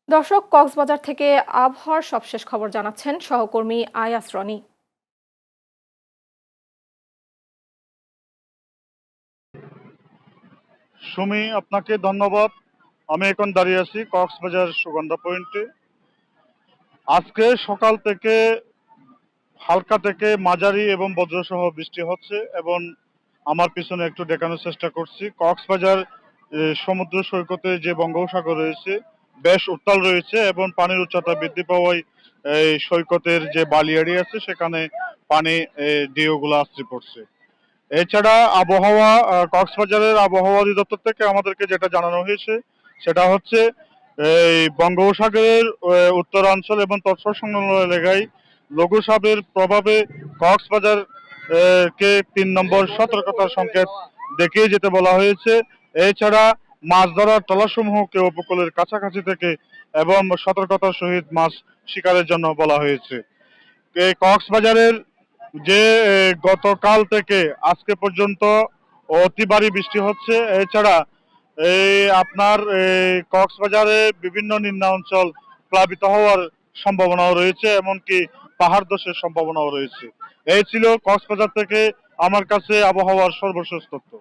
দর্শক, কক্সবাজার থেকে আবহাওয়ার সবশেষ খবর জানাচ্ছেন সহকর্মী আয়াস রনি। সুমি, আপনাকে ধন্যবাদ। আমি এখন দাঁড়িয়ে আছি কক্সবাজার সুগন্ধা পয়েন্টে। আজকে সকাল থেকে হালকা থেকে মাঝারি এবং বজ্রসহ বৃষ্টি হচ্ছে এবং আমার পিছনে একটু দেখানোর চেষ্টা করছি কক্সবাজার সমুদ্র সৈকতে যে বঙ্গোপসাগর রয়েছে বেশ উত্তাল রয়েছে এবং পানির উচ্চতা বৃদ্ধি পাওয়ায় এই সৈকতের যে বালিয়াড়ি আছে সেখানে পানি ঢেউগুলো আছড়ে পড়ছে। এছাড়া আবহাওয়া কক্সবাজারের আবহাওয়া অধিদপ্তর থেকে আমাদেরকে যেটা জানানো হয়েছে সেটা হচ্ছে এই বঙ্গোপসাগরের উত্তরাঞ্চল এবং তৎসৎ সংলগ্ন এলাকায় লঘুচাপের প্রভাবে কক্সবাজার কে 3 নম্বর সতর্কতার সংকেত দেখিয়ে যেতে বলা হয়েছে। এছাড়া মাছ ধরার ট্রলারসমূহকে উপকূলের কাছাকাছি থেকে এবং সতর্কতার সহিত মাছ শিকারের জন্য বলা হয়েছে। এই কক্সবাজারের যে গতকাল থেকে আজকে পর্যন্ত অতি ভারী বৃষ্টি হচ্ছে। এছাড়া এই আপনার কক্সবাজারে বিভিন্ন নিম্নাঞ্চল প্লাবিত হওয়ার সম্ভাবনাও রয়েছে, এমনকি পাহাড় ধসের সম্ভাবনাও রয়েছে। এই ছিল কক্সবাজার থেকে আমার কাছে আবহাওয়ার সর্বশেষ তথ্য।